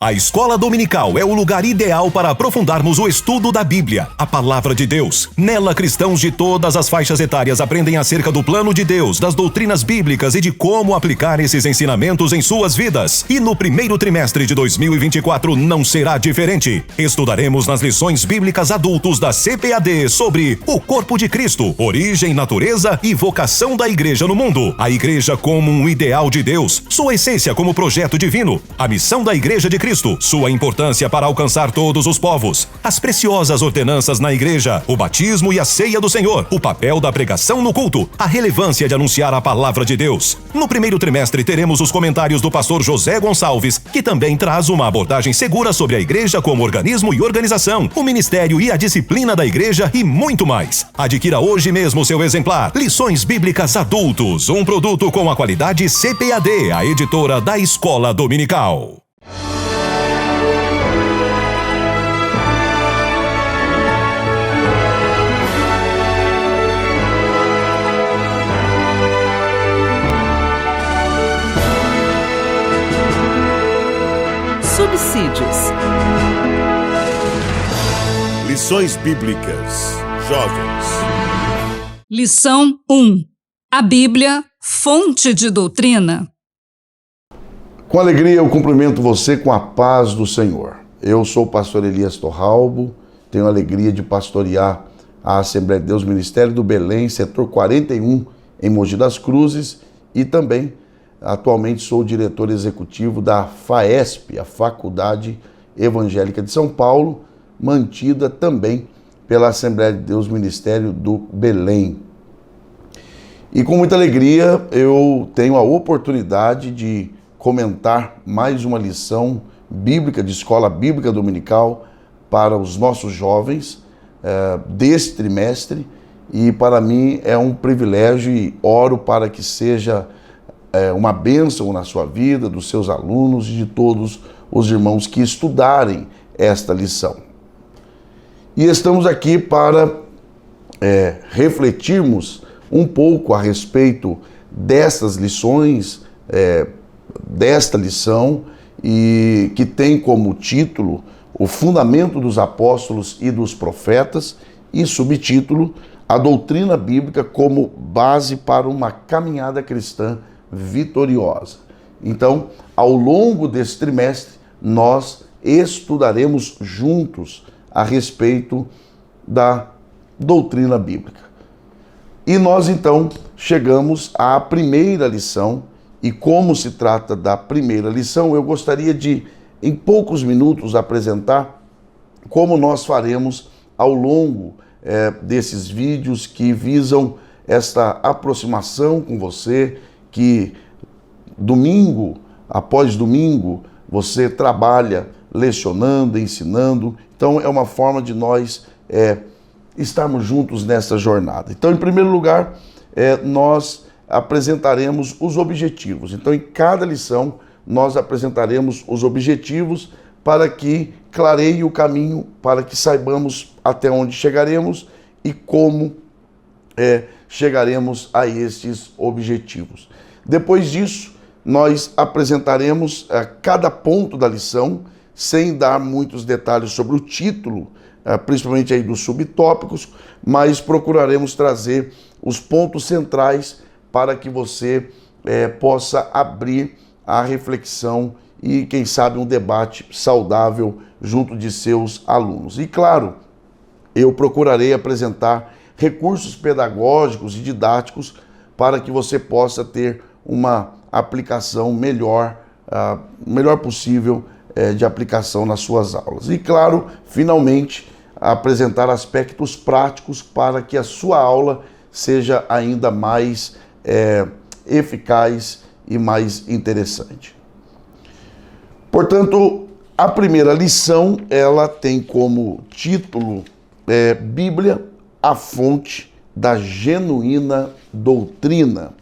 A Escola Dominical é o lugar ideal para aprofundarmos o estudo da Bíblia, a Palavra de Deus. Nela, cristãos de todas as faixas etárias aprendem acerca do plano de Deus, das doutrinas bíblicas e de como aplicar esses ensinamentos em suas vidas. E no primeiro trimestre de 2024 não será diferente. Estudaremos nas lições bíblicas adultos da CPAD sobre o corpo de Cristo, origem, natureza e vocação da igreja no mundo. A igreja como um ideal de Deus, sua essência como projeto divino, a missão da igreja de Cristo, sua importância para alcançar todos os povos, as preciosas ordenanças na igreja, o batismo e a ceia do Senhor, o papel da pregação no culto, a relevância de anunciar a palavra de Deus. No primeiro trimestre teremos os comentários do pastor José Gonçalves, que também traz uma abordagem segura sobre a igreja como organismo e organização, o ministério e a disciplina da igreja e muito mais. Adquira hoje mesmo seu exemplar. Lições Bíblicas Adultos, um produto com a qualidade CPAD, a editora da Escola Dominical. Subsídios. Lições Bíblicas Jovens. Lição 1. A Bíblia, fonte de doutrina. Com alegria eu cumprimento você com a paz do Senhor. Eu sou o pastor Elias Torralbo, tenho a alegria de pastorear a Assembleia de Deus Ministério do Belém, setor 41, em Mogi das Cruzes, e também atualmente sou o diretor executivo da FAESP, a Faculdade Evangélica de São Paulo, mantida também pela Assembleia de Deus Ministério do Belém. E com muita alegria eu tenho a oportunidade de comentar mais uma lição bíblica de Escola Bíblica Dominical para os nossos jovens deste trimestre, e para mim é um privilégio e oro para que seja uma bênção na sua vida, dos seus alunos e de todos os irmãos que estudarem esta lição. E estamos aqui para refletirmos um pouco a respeito dessas lições, desta lição, e que tem como título o fundamento dos apóstolos e dos profetas, e subtítulo a doutrina bíblica como base para uma caminhada cristã vitoriosa. Então, ao longo desse trimestre, nós estudaremos juntos a respeito da doutrina bíblica. E nós, então, chegamos à primeira lição, e como se trata da primeira lição, eu gostaria de, em poucos minutos, apresentar como nós faremos ao longo desses vídeos que visam esta aproximação com você, que domingo após domingo você trabalha lecionando, ensinando. Então é uma forma de nós estarmos juntos nessa jornada. Então, em primeiro lugar, nós apresentaremos os objetivos. Então, em cada lição, nós apresentaremos os objetivos para que clareie o caminho, para que saibamos até onde chegaremos e como chegaremos a estes objetivos. Depois disso, nós apresentaremos cada ponto da lição, sem dar muitos detalhes sobre o título, principalmente aí dos subtópicos, mas procuraremos trazer os pontos centrais para que você possa abrir a reflexão e, quem sabe, um debate saudável junto de seus alunos. E, claro, eu procurarei apresentar recursos pedagógicos e didáticos para que você possa ter uma aplicação melhor possível de aplicação nas suas aulas. E, claro, finalmente, apresentar aspectos práticos para que a sua aula seja ainda mais eficaz e mais interessante. Portanto, a primeira lição, ela tem como título Bíblia, a fonte da genuína doutrina.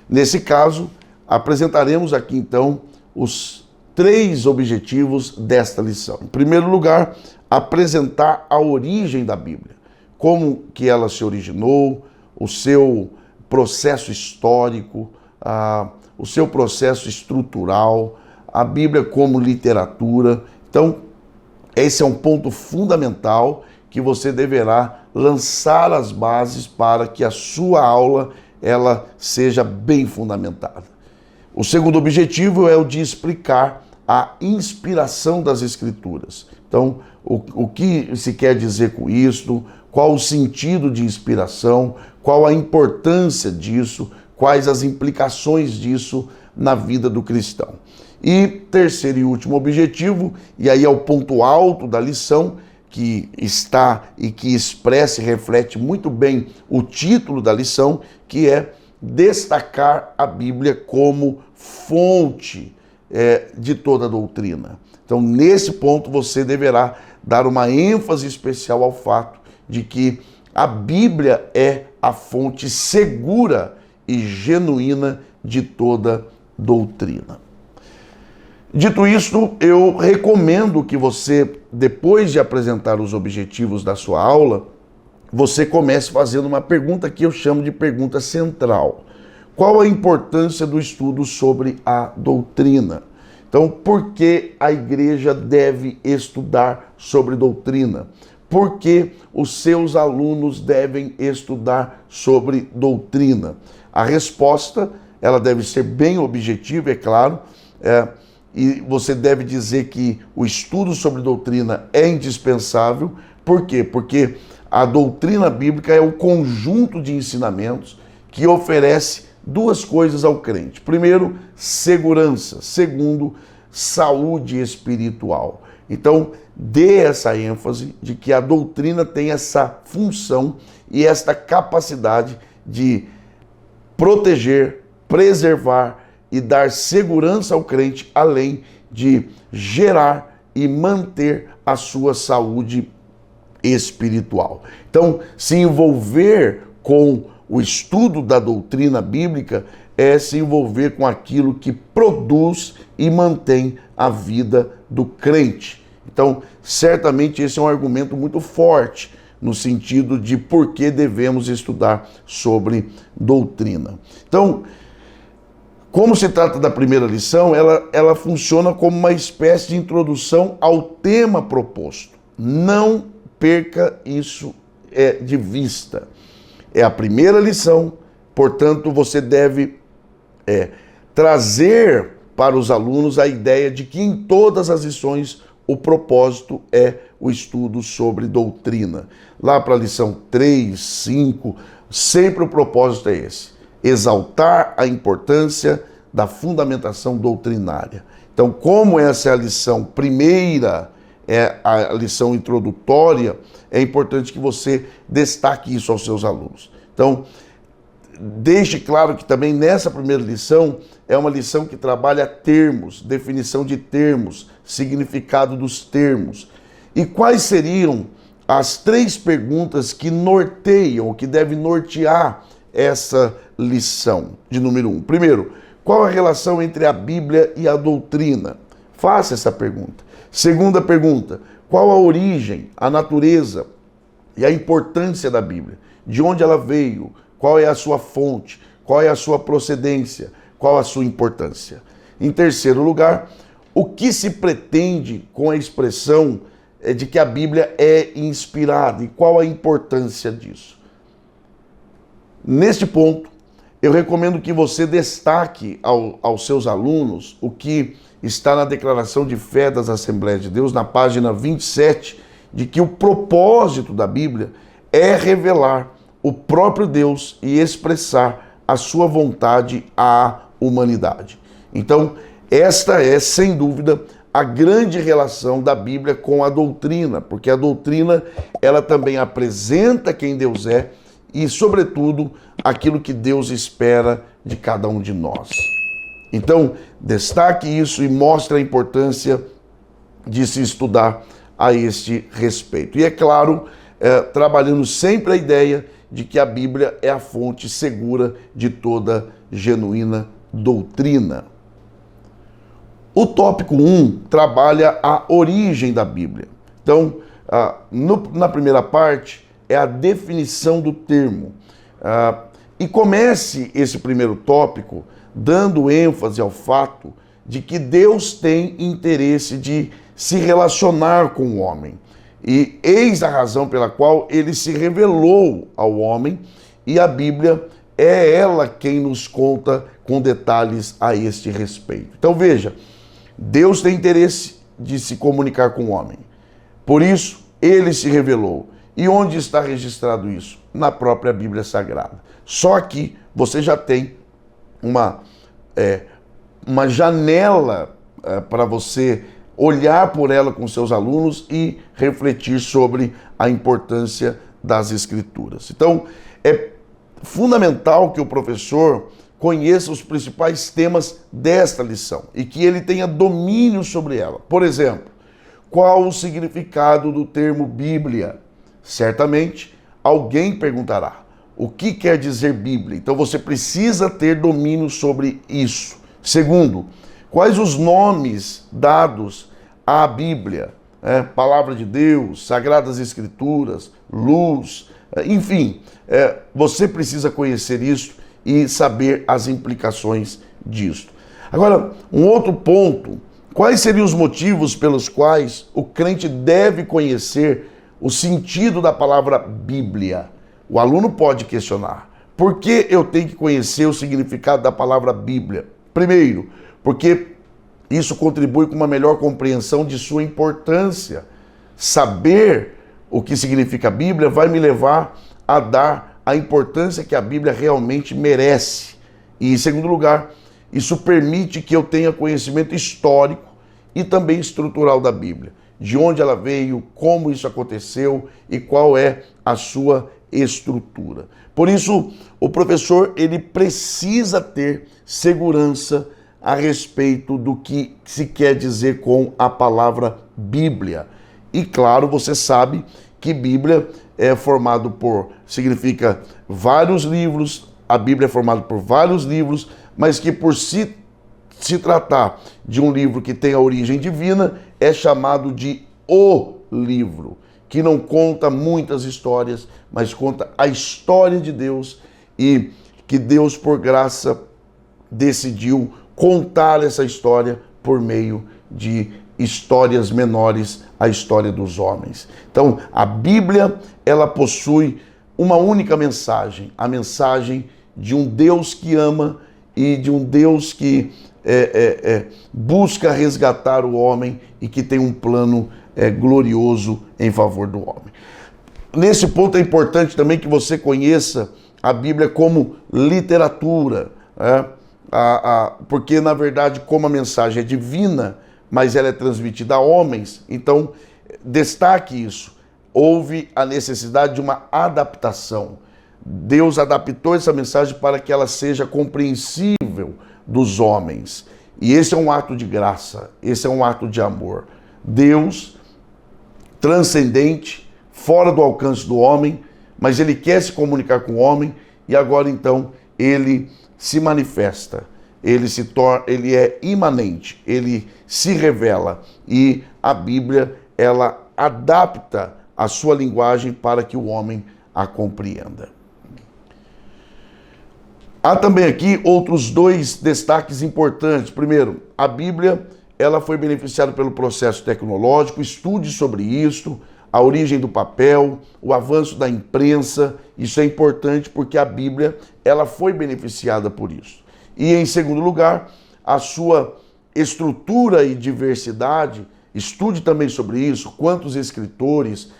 Nesse caso, apresentaremos aqui então os 3 objetivos desta lição. Em primeiro lugar, apresentar a origem da Bíblia, como que ela se originou, o seu processo histórico, o seu processo estrutural, a Bíblia como literatura. Então, esse é um ponto fundamental que você deverá lançar as bases para que a sua aula ela seja bem fundamentada. O segundo objetivo é o de explicar a inspiração das Escrituras. Então, o que se quer dizer com isso? Qual o sentido de inspiração? Qual a importância disso? Quais as implicações disso na vida do cristão? E terceiro e último objetivo, e aí é o ponto alto da lição, que está e que expressa e reflete muito bem o título da lição, que é destacar a Bíblia como fonte de toda a doutrina. Então, nesse ponto, você deverá dar uma ênfase especial ao fato de que a Bíblia é a fonte segura e genuína de toda doutrina. Dito isto, eu recomendo que você, depois de apresentar os objetivos da sua aula, você comece fazendo uma pergunta que eu chamo de pergunta central. Qual a importância do estudo sobre a doutrina? Então, por que a igreja deve estudar sobre doutrina? Por que os seus alunos devem estudar sobre doutrina? A resposta, ela deve ser bem objetiva, é claro, e você deve dizer que o estudo sobre doutrina é indispensável. Por quê? Porque a doutrina bíblica é o conjunto de ensinamentos que oferece duas coisas ao crente. Primeiro, segurança. Segundo, saúde espiritual. Então, dê essa ênfase de que a doutrina tem essa função e esta capacidade de proteger, preservar e dar segurança ao crente, além de gerar e manter a sua saúde espiritual. Então, se envolver com o estudo da doutrina bíblica é se envolver com aquilo que produz e mantém a vida do crente. Então, certamente esse é um argumento muito forte no sentido de por que devemos estudar sobre doutrina. Então, como se trata da primeira lição, ela funciona como uma espécie de introdução ao tema proposto. Não perca isso de vista. É a primeira lição, portanto, você deve trazer para os alunos a ideia de que em todas as lições o propósito é o estudo sobre doutrina. Lá para a lição 3, 5, sempre o propósito é esse: exaltar a importância da fundamentação doutrinária. Então, como essa é a lição primeira, é a lição introdutória, é importante que você destaque isso aos seus alunos. Então, deixe claro que também nessa primeira lição é uma lição que trabalha termos, definição de termos, significado dos termos. E quais seriam as 3 perguntas que norteiam, que devem nortear essa lição de número 1? Primeiro, qual a relação entre a Bíblia e a doutrina? Faça essa pergunta. Segunda pergunta, qual a origem, a natureza e a importância da Bíblia? De onde ela veio? Qual é a sua fonte? Qual é a sua procedência? Qual a sua importância? Em terceiro lugar, o que se pretende com a expressão de que a Bíblia é inspirada e qual a importância disso? Neste ponto, eu recomendo que você destaque aos seus alunos o que está na Declaração de Fé das Assembleias de Deus, na página 27, de que o propósito da Bíblia é revelar o próprio Deus e expressar a sua vontade à humanidade. Então, esta é, sem dúvida, a grande relação da Bíblia com a doutrina, porque a doutrina, ela também apresenta quem Deus é e, sobretudo, aquilo que Deus espera de cada um de nós. Então, destaque isso e mostre a importância de se estudar a este respeito. E é claro, trabalhando sempre a ideia de que a Bíblia é a fonte segura de toda genuína doutrina. O tópico 1 trabalha a origem da Bíblia. Então, na primeira parte, é a definição do termo. E comece esse primeiro tópico dando ênfase ao fato de que Deus tem interesse de se relacionar com o homem. E eis a razão pela qual ele se revelou ao homem, e a Bíblia é ela quem nos conta com detalhes a este respeito. Então veja, Deus tem interesse de se comunicar com o homem. Por isso, ele se revelou. E onde está registrado isso? Na própria Bíblia Sagrada. Só que você já tem uma janela para você olhar por ela com seus alunos e refletir sobre a importância das Escrituras. Então, é fundamental que o professor conheça os principais temas desta lição e que ele tenha domínio sobre ela. Por exemplo, qual o significado do termo Bíblia? Certamente, alguém perguntará, o que quer dizer Bíblia? Então você precisa ter domínio sobre isso. Segundo, quais os nomes dados à Bíblia? Palavra de Deus, Sagradas Escrituras, luz, enfim, você precisa conhecer isso e saber as implicações disso. Agora, um outro ponto, quais seriam os motivos pelos quais o crente deve conhecer o sentido da palavra Bíblia? O aluno pode questionar, por que eu tenho que conhecer o significado da palavra Bíblia? Primeiro, porque isso contribui com uma melhor compreensão de sua importância. Saber o que significa Bíblia vai me levar a dar a importância que a Bíblia realmente merece. E, em segundo lugar, isso permite que eu tenha conhecimento histórico e também estrutural da Bíblia. De onde ela veio, como isso aconteceu e qual é a sua estrutura. Por isso, o professor ele precisa ter segurança a respeito do que se quer dizer com a palavra Bíblia. E claro, você sabe que Bíblia significa vários livros, a Bíblia é formada por vários livros, mas que por se tratar de um livro que tem a origem divina, é chamado de o livro, que não conta muitas histórias, mas conta a história de Deus e que Deus, por graça, decidiu contar essa história por meio de histórias menores à história dos homens. Então, a Bíblia, ela possui uma única mensagem, a mensagem de um Deus que ama e de um Deus que busca resgatar o homem e que tem um plano glorioso em favor do homem. Nesse ponto é importante também que você conheça a Bíblia como literatura, porque na verdade como a mensagem é divina, mas ela é transmitida a homens, então destaque isso. Houve a necessidade de uma adaptação. Deus adaptou essa mensagem para que ela seja compreensível dos homens. E esse é um ato de graça, esse é um ato de amor. Deus, transcendente, fora do alcance do homem, mas ele quer se comunicar com o homem e agora então ele se manifesta, ele é imanente, ele se revela e a Bíblia, ela adapta a sua linguagem para que o homem a compreenda. Há também aqui outros dois destaques importantes. Primeiro, a Bíblia, ela foi beneficiada pelo processo tecnológico, estude sobre isso, a origem do papel, o avanço da imprensa, isso é importante porque a Bíblia, ela foi beneficiada por isso. E em segundo lugar, a sua estrutura e diversidade, estude também sobre isso, quantos escritores,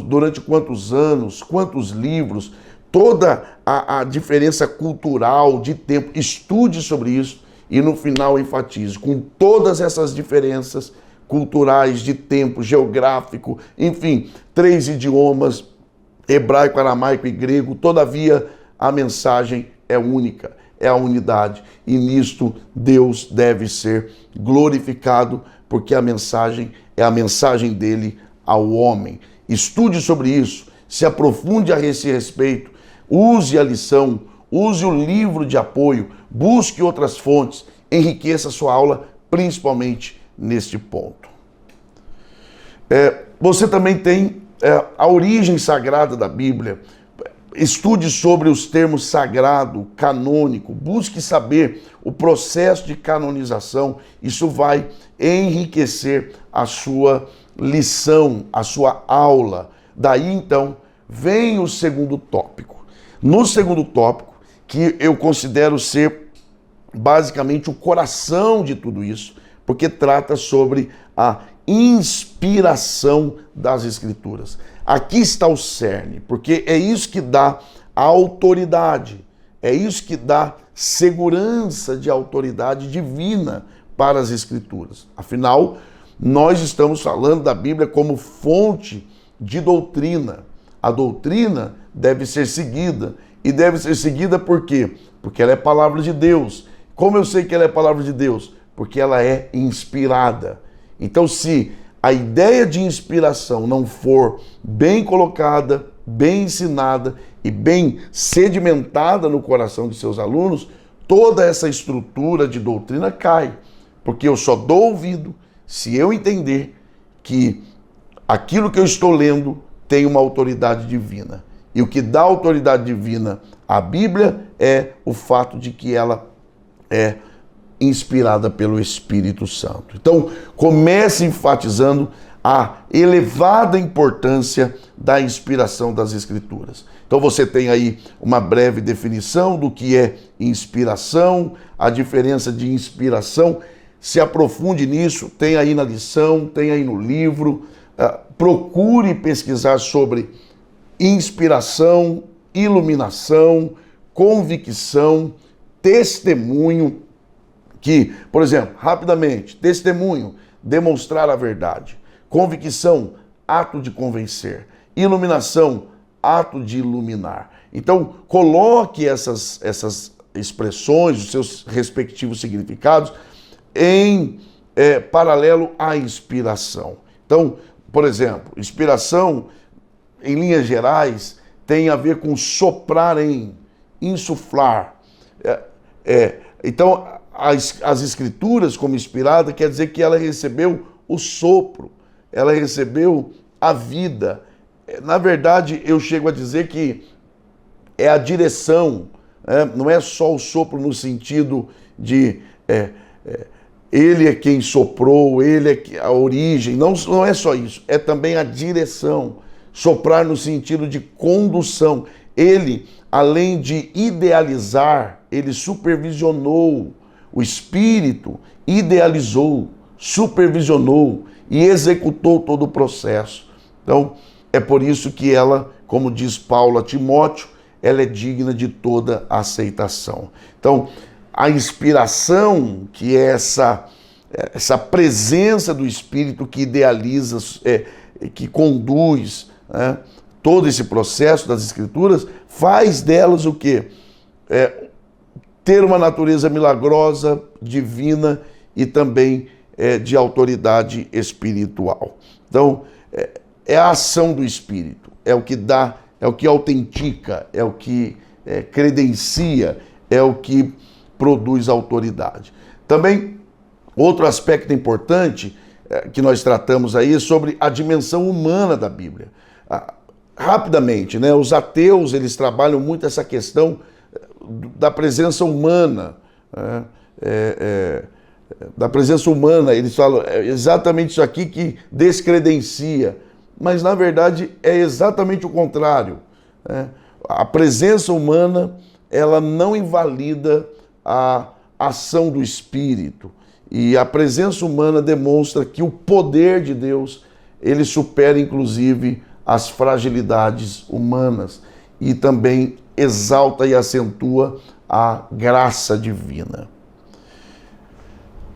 durante quantos anos, quantos livros, toda a diferença cultural de tempo, estude sobre isso e no final enfatize, com todas essas diferenças culturais de tempo, geográfico, enfim, 3 idiomas, hebraico, aramaico e grego, todavia a mensagem é única, é a unidade e nisto Deus deve ser glorificado porque a mensagem é a mensagem dele ao homem. Estude sobre isso, se aprofunde a esse respeito, use a lição, use o livro de apoio, busque outras fontes, enriqueça a sua aula, principalmente neste ponto. Você também tem a origem sagrada da Bíblia. Estude sobre os termos sagrado, canônico, busque saber o processo de canonização. Isso vai enriquecer a sua lição, a sua aula. Daí então vem o segundo tópico. No segundo tópico, que eu considero ser basicamente o coração de tudo isso, porque trata sobre a inspiração das Escrituras. Aqui está o cerne, porque é isso que dá a autoridade, é isso que dá segurança de autoridade divina para as Escrituras. Afinal, nós estamos falando da Bíblia como fonte de doutrina. A doutrina deve ser seguida, e deve ser seguida por quê? Porque ela é palavra de Deus. Como eu sei que ela é palavra de Deus? Porque ela é inspirada. Então, se a ideia de inspiração não for bem colocada, bem ensinada e bem sedimentada no coração de seus alunos, toda essa estrutura de doutrina cai. Porque eu só dou ouvido se eu entender que aquilo que eu estou lendo tem uma autoridade divina. E o que dá autoridade divina à Bíblia é o fato de que ela é inspirada pelo Espírito Santo. Então, comece enfatizando a elevada importância da inspiração das Escrituras. Então, você tem aí uma breve definição do que é inspiração, a diferença de inspiração. Se aprofunde nisso, tem aí na lição, tem aí no livro. Procure pesquisar sobre inspiração, iluminação, convicção, testemunho. Que, por exemplo, rapidamente, testemunho, demonstrar a verdade. Convicção, ato de convencer. Iluminação, ato de iluminar. Então, coloque essas expressões, os seus respectivos significados, em paralelo à inspiração. Então, por exemplo, inspiração, em linhas gerais, tem a ver com soprar em, insuflar. Então, as Escrituras como inspirada quer dizer que ela recebeu o sopro, ela recebeu a vida. Na verdade, eu chego a dizer que é a direção, não é só o sopro no sentido de ele é quem soprou, ele é a origem, não é só isso, é também a direção. Soprar no sentido de condução. Ele, além de idealizar, ele supervisionou. O Espírito idealizou, supervisionou e executou todo o processo. Então, é por isso que ela, como diz Paulo a Timóteo, ela é digna de toda aceitação. Então, a inspiração, que é essa presença do Espírito que idealiza, que conduz, todo esse processo das Escrituras, faz delas o quê? Ter uma natureza milagrosa, divina e também de autoridade espiritual. Então, é a ação do Espírito, é o que dá, é o que autentica, é o que credencia, é o que produz autoridade. Também, outro aspecto importante que nós tratamos aí é sobre a dimensão humana da Bíblia. Rapidamente, os ateus, eles trabalham muito essa questão da presença humana, da presença humana. Eles falam exatamente isso aqui que descredencia, mas na verdade é exatamente o contrário. A presença humana, ela não invalida a ação do Espírito, e a presença humana demonstra que o poder de Deus, ele supera inclusive as fragilidades humanas e também exalta e acentua a graça divina.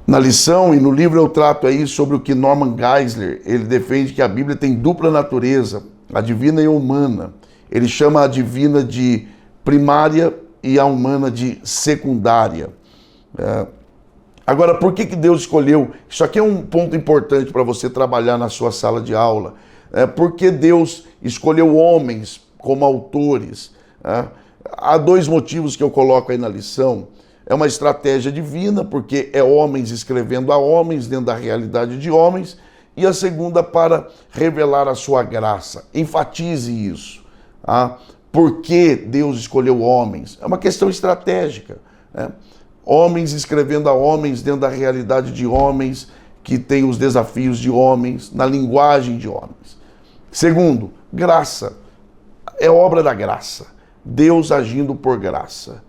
Na lição e no livro eu trato aí sobre o que Norman Geisler, ele defende que a Bíblia tem dupla natureza, a divina e a humana. Ele chama a divina de primária e a humana de secundária. Agora, por que Deus escolheu? Isso aqui é um ponto importante para você trabalhar na sua sala de aula. Porque Deus escolheu homens como autores. Há dois motivos que eu coloco aí na lição. É uma estratégia divina, porque é homens escrevendo a homens, dentro da realidade de homens. E a segunda, para revelar a sua graça. Enfatize isso. por que Deus escolheu homens. É uma questão estratégica, né? Homens escrevendo a homens dentro da realidade de homens, que tem os desafios de homens, na linguagem de homens. Segundo, graça. É obra da graça. Deus agindo por graça.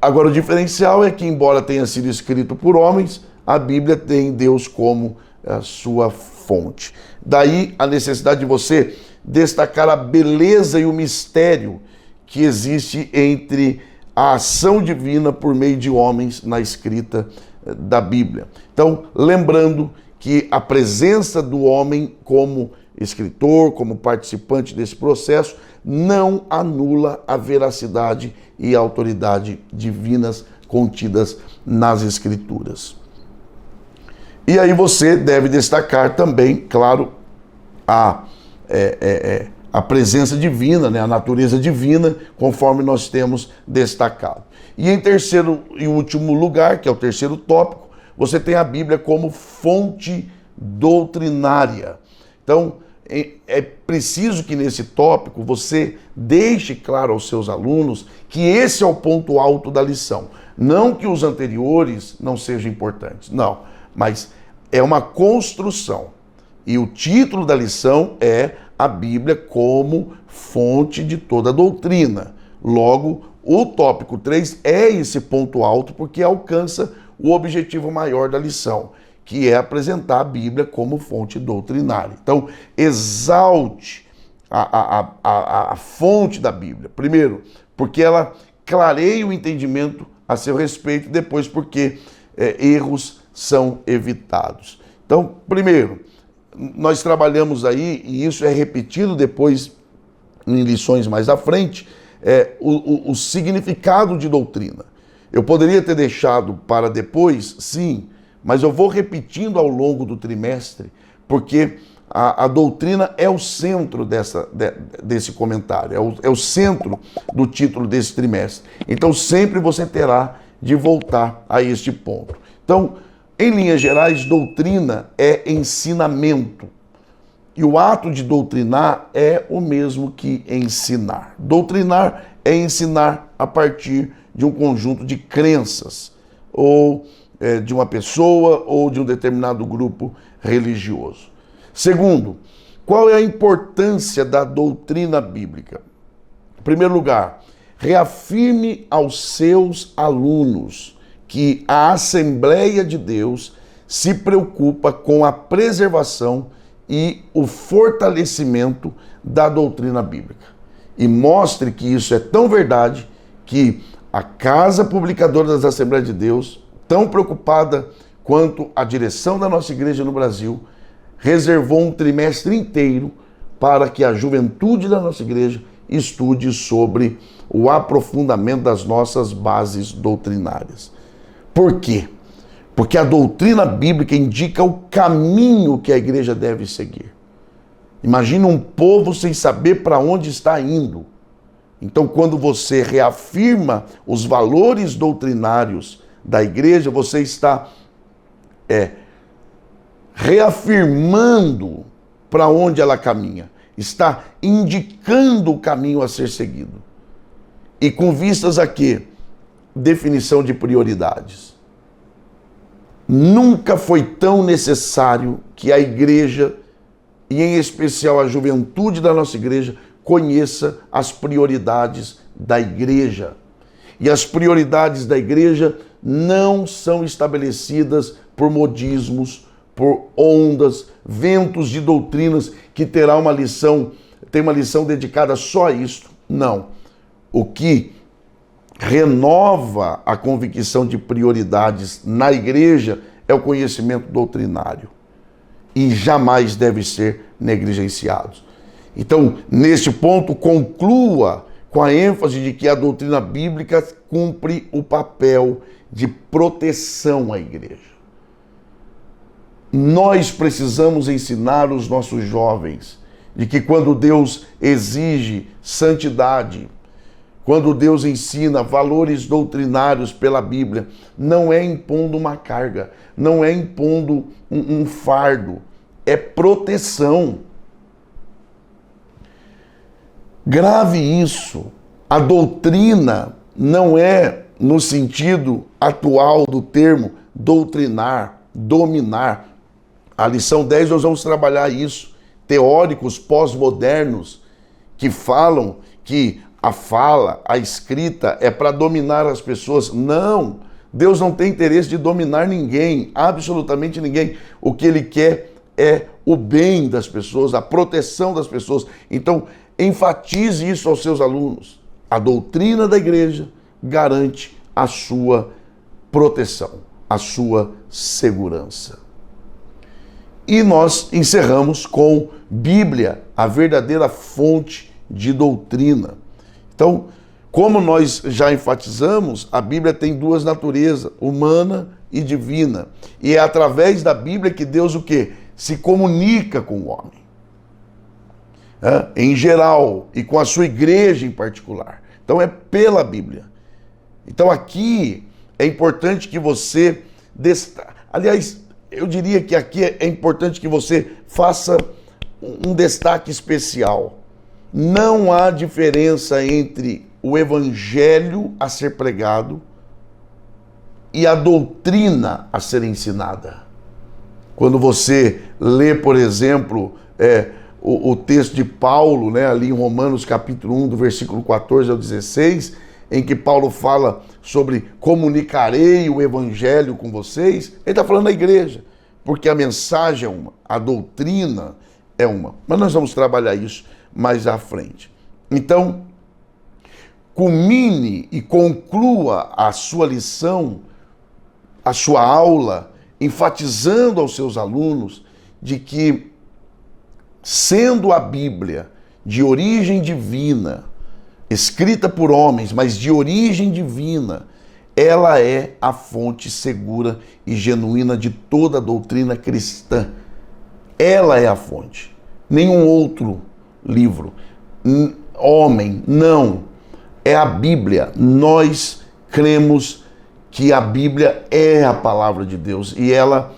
Agora, o diferencial é que, embora tenha sido escrito por homens, a Bíblia tem Deus como a sua fonte. Daí a necessidade de você destacar a beleza e o mistério que existe entre a ação divina por meio de homens na escrita da Bíblia. Então, lembrando que a presença do homem como escritor, como participante desse processo, não anula a veracidade e a autoridade divinas contidas nas Escrituras. E aí você deve destacar também, claro, a presença divina, né, a natureza divina, conforme nós temos destacado. E em terceiro e último lugar, que é o terceiro tópico, você tem a Bíblia como fonte doutrinária. Então, é preciso que nesse tópico você deixe claro aos seus alunos que esse é o ponto alto da lição. Não que os anteriores não sejam importantes, não, mas é uma construção. E o título da lição é a Bíblia como fonte de toda doutrina. Logo, o tópico 3 é esse ponto alto porque alcança o objetivo maior da lição, que é apresentar a Bíblia como fonte doutrinária. Então, exalte a fonte da Bíblia. Primeiro, porque ela clareia o entendimento a seu respeito, depois porque erros são evitados. Então, primeiro, nós trabalhamos aí, e isso é repetido depois em lições mais à frente, o significado de doutrina. Eu poderia ter deixado para depois, sim, mas eu vou repetindo ao longo do trimestre, porque a doutrina é o centro desse comentário, é o centro do título desse trimestre. Então sempre você terá de voltar a este ponto. Então, em linhas gerais, doutrina é ensinamento. E o ato de doutrinar é o mesmo que ensinar. Doutrinar é ensinar a partir de um conjunto de crenças, ou de uma pessoa, ou de um determinado grupo religioso. Segundo, qual é a importância da doutrina bíblica? Em primeiro lugar, reafirme aos seus alunos que a Assembleia de Deus se preocupa com a preservação e o fortalecimento da doutrina bíblica. E mostre que isso é tão verdade que a Casa Publicadora das Assembleias de Deus, tão preocupada quanto a direção da nossa igreja no Brasil, reservou um trimestre inteiro para que a juventude da nossa igreja estude sobre o aprofundamento das nossas bases doutrinárias. Por quê? Porque a doutrina bíblica indica o caminho que a igreja deve seguir. Imagina um povo sem saber para onde está indo. Então, quando você reafirma os valores doutrinários da igreja, você está reafirmando para onde ela caminha. Está indicando o caminho a ser seguido. E com vistas a quê? Definição de prioridades. Nunca foi tão necessário que a igreja, e em especial a juventude da nossa igreja, conheça as prioridades da igreja. E as prioridades da igreja não são estabelecidas por modismos, por ondas, ventos de doutrinas que tem uma lição dedicada só a isto. Não. O que renova a convicção de prioridades na igreja é o conhecimento doutrinário. E jamais deve ser negligenciado. Então, neste ponto, conclua com a ênfase de que a doutrina bíblica cumpre o papel de proteção à igreja. Nós precisamos ensinar os nossos jovens de que quando Deus exige santidade, quando Deus ensina valores doutrinários pela Bíblia, não é impondo uma carga, não é impondo um fardo, é proteção. Grave isso. A doutrina não é no sentido atual do termo doutrinar, dominar. A lição 10 nós vamos trabalhar isso. Teóricos pós-modernos que falam que a fala, a escrita é para dominar as pessoas. Não! Deus não tem interesse de dominar ninguém, absolutamente ninguém. O que Ele quer é o bem das pessoas, a proteção das pessoas. Então, enfatize isso aos seus alunos. A doutrina da igreja garante a sua proteção, a sua segurança. E nós encerramos com Bíblia, a verdadeira fonte de doutrina. Então, como nós já enfatizamos, a Bíblia tem duas naturezas, humana e divina. E é através da Bíblia que Deus o quê? Se comunica com o homem. Em geral, e com a sua igreja em particular. Então é pela Bíblia. Então aqui é importante que você aliás, eu diria que aqui é importante que você faça um destaque especial. Não há diferença entre o evangelho a ser pregado e a doutrina a ser ensinada. Quando você lê, por exemplo, o texto de Paulo, né, ali em Romanos capítulo 1, do versículo 14 ao 16, em que Paulo fala sobre comunicarei o evangelho com vocês, ele está falando da igreja, porque a mensagem é uma, a doutrina é uma. Mas nós vamos trabalhar isso mais à frente. Então, culmine e conclua a sua lição, a sua aula, enfatizando aos seus alunos de que, sendo a Bíblia de origem divina, escrita por homens, mas de origem divina, ela é a fonte segura e genuína de toda a doutrina cristã. Ela é a fonte. Nenhum outro livro, homem, não. É a Bíblia. Nós cremos que a Bíblia é a palavra de Deus e ela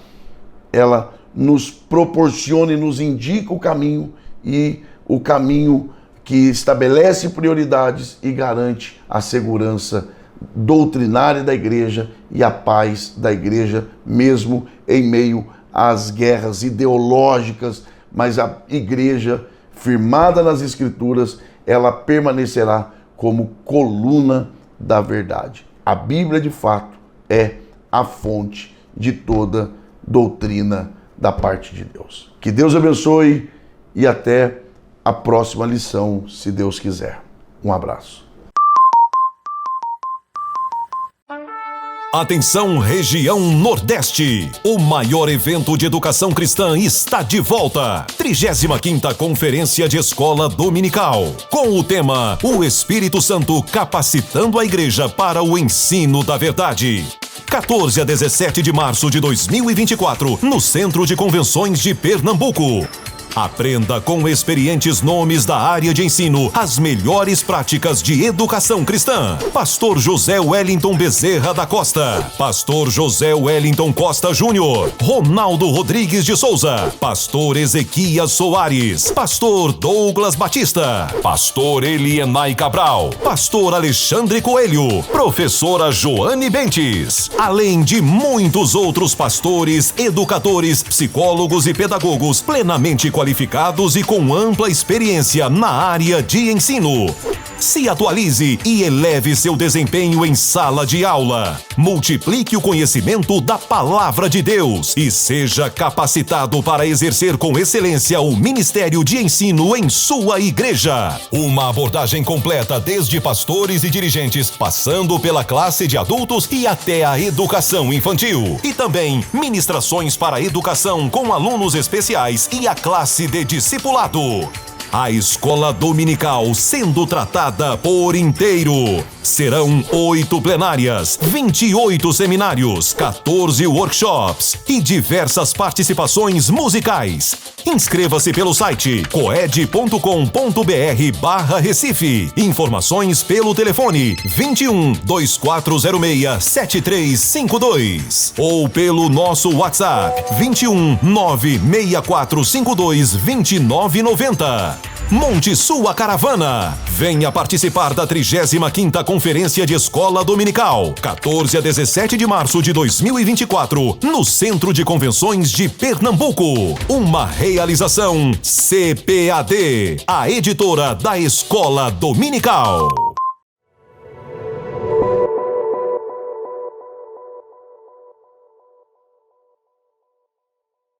nos proporciona e nos indica o caminho, e o caminho que estabelece prioridades e garante a segurança doutrinária da igreja e a paz da igreja, mesmo em meio às guerras ideológicas. Mas a igreja, firmada nas Escrituras, ela permanecerá como coluna da verdade. A Bíblia, de fato, é a fonte de toda doutrina da parte de Deus. Que Deus abençoe e até a próxima lição, se Deus quiser. Um abraço. Atenção, região Nordeste! O maior evento de educação cristã está de volta. 35ª Conferência de Escola Dominical. Com o tema O Espírito Santo capacitando a igreja para o ensino da verdade. 14 a 17 de março de 2024, no Centro de Convenções de Pernambuco. Aprenda com experientes nomes da área de ensino as melhores práticas de educação cristã. Pastor José Wellington Bezerra da Costa, Pastor José Wellington Costa Júnior, Ronaldo Rodrigues de Souza, Pastor Ezequias Soares, Pastor Douglas Batista, Pastor Elienay Cabral, Pastor Alexandre Coelho, Professora Joane Bentes, além de muitos outros pastores, educadores, psicólogos e pedagogos plenamente qualificados e com ampla experiência na área de ensino. Se atualize e eleve seu desempenho em sala de aula. Multiplique o conhecimento da Palavra de Deus e seja capacitado para exercer com excelência o ministério de ensino em sua igreja. Uma abordagem completa desde pastores e dirigentes, passando pela classe de adultos e até a educação infantil. E também ministrações para a educação com alunos especiais e a classe de discipulado. A escola dominical sendo tratada por inteiro. Serão 8 plenárias, 28 seminários, 14 workshops e diversas participações musicais. Inscreva-se pelo site coed.com.br/Recife. Informações pelo telefone 21 2406 7352 ou pelo nosso WhatsApp 21 96452 2990. monte sua caravana. Venha participar da 35ª Conferência de Escola Dominical, 14 a 17 de março de 2024, no Centro de Convenções de Pernambuco. Uma realização CPAD, a editora da Escola Dominical.